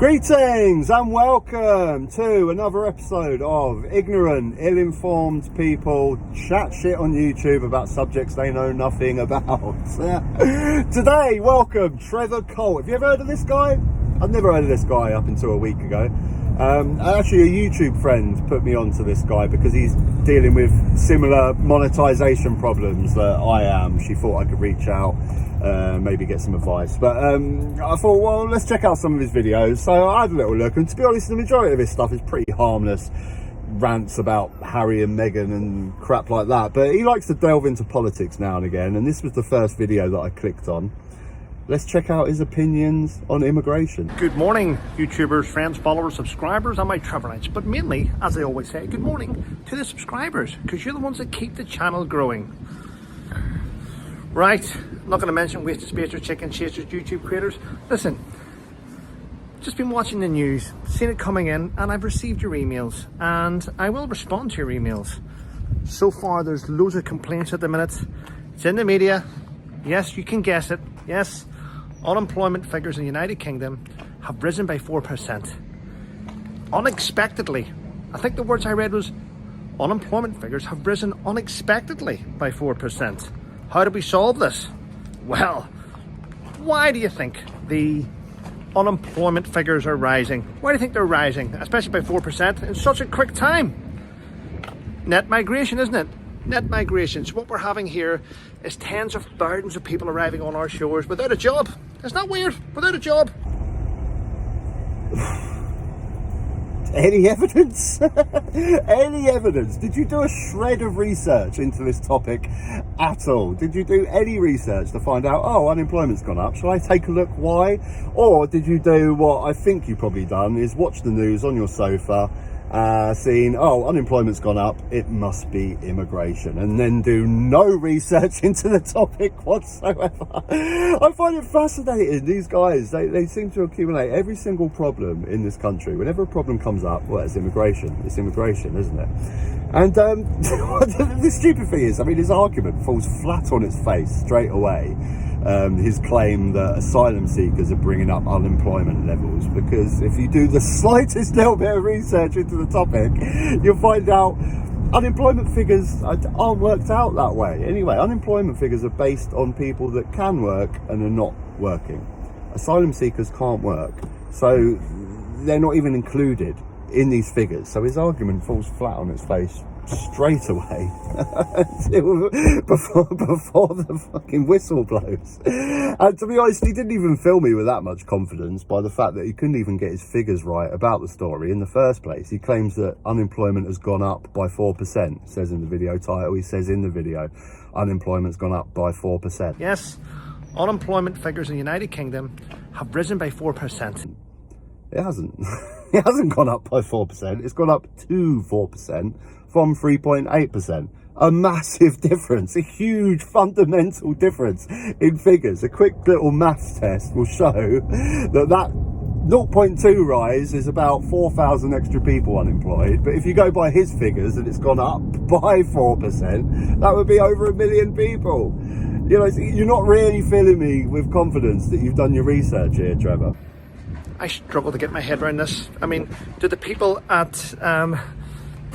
Greetings and welcome to another episode of Ignorant, Ill-Informed People Chat Shit on YouTube about subjects they know nothing about. Today, welcome Trevor Colt. Have you ever heard of this guy? I've never heard of this guy up until a week ago. Actually, a YouTube friend put me onto this guy because he's dealing with similar monetization problems that I am. She thought I could reach out, maybe get some advice. But I thought, well, let's check out some of his videos. So I had a little look, and to be honest, the majority of his stuff is pretty harmless. Rants about Harry and Meghan and crap like that. But he likes to delve into politics now and again, and this was the first video that I clicked on. Let's check out his opinions on immigration. Good morning, YouTubers, friends, followers, subscribers, and my Trevorites. But mainly, as I always say, good morning to the subscribers, because you're the ones that keep the channel growing. Right, I'm not going to mention wasted spacers, chicken chasers, YouTube creators. Listen, just been watching the news, seen it coming in, and I've received your emails, and I will respond to your emails. So far, there's loads of complaints at the minute. It's in the media. Yes, you can guess it. Yes. Unemployment figures in the United Kingdom have risen by 4%. Unexpectedly. I think the words I read was, unemployment figures have risen unexpectedly by 4%. How do we solve this? Well, why do you think the unemployment figures are rising? Why do you think they're rising, especially by 4% in such a quick time? Net migration, isn't it? Net migration. So what we're having here is tens of thousands of people arriving on our shores without a job. It's not weird, without a job. Any evidence? Any evidence? Did you do a shred of research into this topic at all? Did you do any research to find out, oh, unemployment's gone up, shall I take a look why? Or did you do what I think you've probably done, is watch the news on your sofa, seeing, oh, unemployment's gone up, it must be immigration, and then do no research into the topic whatsoever. I find it fascinating. These guys, they seem to accumulate every single problem in this country. Whenever a problem comes up, well, it's immigration, isn't it? And the stupid thing is, I mean, his argument falls flat on its face straight away. His claim that asylum seekers are bringing up unemployment levels, because if you do the slightest little bit of research into the topic, you'll find out unemployment figures aren't worked out that way. Anyway, unemployment figures are based on people that can work and are not working. Asylum seekers can't work, so they're not even included in these figures. So his argument falls flat on its face straight away before the fucking whistle blows. And to be honest, he didn't even fill me with that much confidence by the fact that he couldn't even get his figures right about the story in the first place. He claims that unemployment has gone up by 4%. It says in the video title, he says in the video, unemployment's gone up by 4%. Yes, unemployment figures in the United Kingdom have risen by 4%. It hasn't. It hasn't gone up by 4%. It's gone up to 4% from 3.8%. A massive difference, a huge fundamental difference in figures. A quick little maths test will show that 0.2 rise is about 4,000 extra people unemployed. But if you go by his figures and it's gone up by 4%, that would be over 1 million people. You know, you're not really filling me with confidence that you've done your research here, Trevor. I struggle to get my head around this. I mean, do the people at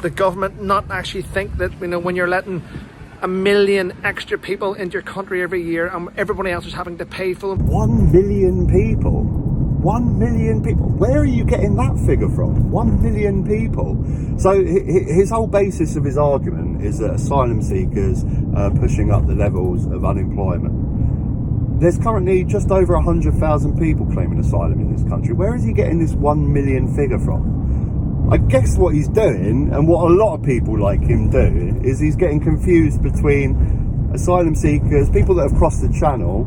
the government not actually think that, you know, when you're letting 1 million extra people into your country every year and everybody else is having to pay for them? 1 million people. 1 million people. Where are you getting that figure from? 1 million people. So his whole basis of his argument is that asylum seekers are pushing up the levels of unemployment. There's currently just over 100,000 people claiming asylum in this country. Where is he getting this 1 million figure from? I guess what he's doing, and what a lot of people like him do, is he's getting confused between asylum seekers, people that have crossed the channel,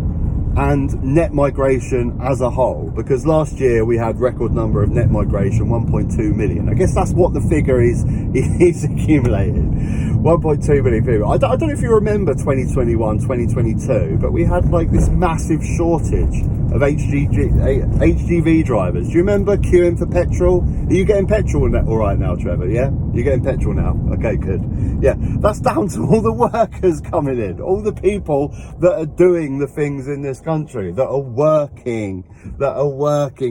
and net migration as a whole. Because last year we had record number of net migration, 1.2 million. I guess that's what the figure is he's accumulated. 1.2 million people. I don't know if you remember 2021, 2022, but we had like this massive shortage of HGV drivers. Do you remember queuing for petrol? Are you getting petrol all right now, Trevor? Yeah? You're getting petrol now? Okay, good. Yeah, that's down to all the workers coming in, all the people that are doing the things in this country, that are working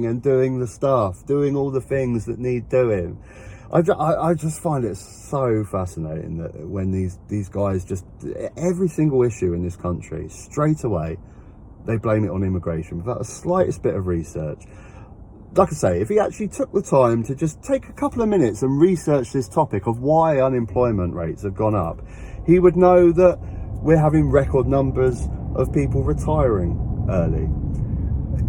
and doing the stuff, doing all the things that need doing. I just find it so fascinating that when these guys just, every single issue in this country, straight away, they blame it on immigration without the slightest bit of research. Like I say, if he actually took the time to just take a couple of minutes and research this topic of why unemployment rates have gone up, he would know that we're having record numbers of people retiring early.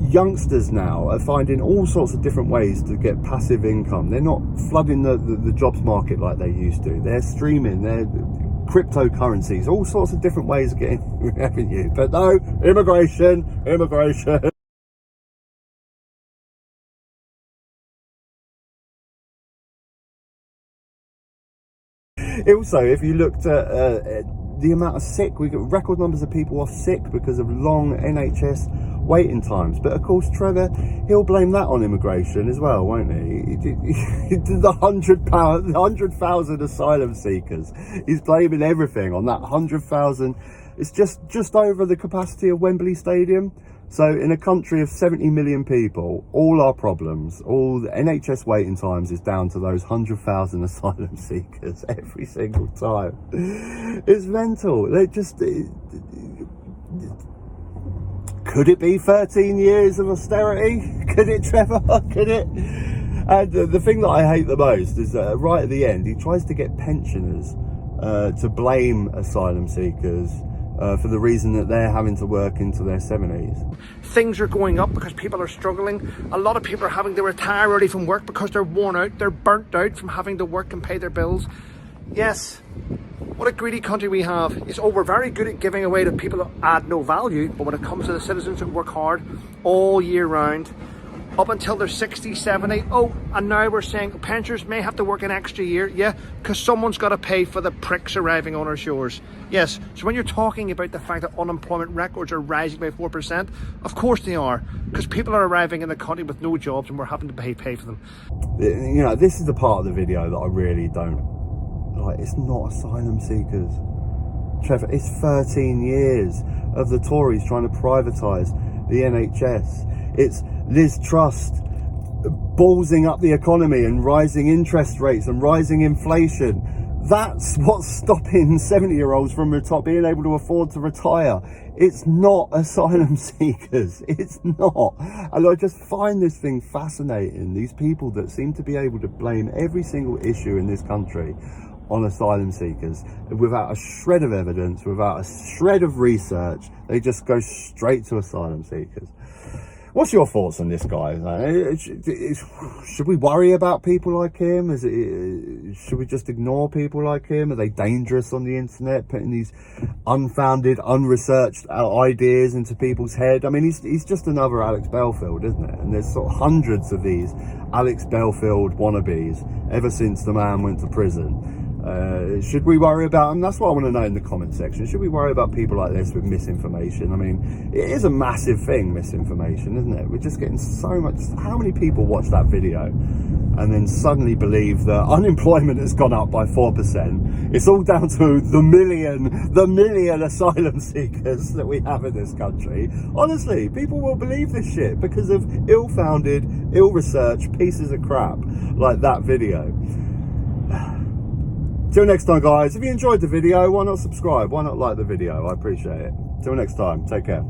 Youngsters now are finding all sorts of different ways to get passive income. They're not flooding the jobs market like they used to. They're streaming, they're cryptocurrencies, all sorts of different ways of getting revenue. But no, immigration. Also, if you looked at the amount of sick, we get record numbers of people off sick because of long NHS waiting times. But of course, Trevor, he'll blame that on immigration as well, won't he? The 100,000 asylum seekers. He's blaming everything on that 100,000. It's just over the capacity of Wembley Stadium. So in a country of 70 million people, all our problems, all the NHS waiting times is down to those 100,000 asylum seekers every single time. It's mental. They just... Could it be 13 years of austerity? Could it, Trevor? Could it? And the thing that I hate the most is that right at the end, he tries to get pensioners to blame asylum seekers for the reason that they're having to work into their 70s. Things are going up because people are struggling. A lot of people are having to retire early from work because they're worn out, they're burnt out from having to work and pay their bills. Yes, what a greedy country we have. We're very good at giving away to people that add no value, but when it comes to the citizens who work hard all year round, up until they're 60, 70, and now we're saying pensioners may have to work an extra year, yeah, because someone's got to pay for the pricks arriving on our shores. Yes, so when you're talking about the fact that unemployment records are rising by 4%, of course they are, because people are arriving in the country with no jobs and we're having to pay for them. You know, this is the part of the video that I really don't like. It's not asylum seekers, Trevor. It's 13 years of the Tories trying to privatise the NHS. It's Liz Truss ballsing up the economy and rising interest rates and rising inflation. That's what's stopping 70-year-olds from being able to afford to retire. It's not asylum seekers. It's not. And I just find this thing fascinating. These people that seem to be able to blame every single issue in this country on asylum seekers without a shred of evidence, without a shred of research. They just go straight to asylum seekers. What's your thoughts on this guy? Should we worry about people like him? Should we just ignore people like him? Are they dangerous on the internet, putting these unfounded, unresearched ideas into people's head? I mean, he's just another Alex Belfield, isn't it? And there's sort of hundreds of these Alex Belfield wannabes ever since the man went to prison. Should we worry about them? That's what I want to know in the comment section. Should we worry about people like this with misinformation? I mean, it is a massive thing, misinformation, isn't it? We're just getting so much. How many people watch that video and then suddenly believe that unemployment has gone up by 4%? It's all down to the million asylum seekers that we have in this country. Honestly, people will believe this shit because of ill-founded, ill-researched pieces of crap like that video. Till next time, guys. If you enjoyed the video, why not subscribe? Why not like the video? I appreciate it. Till next time, take care.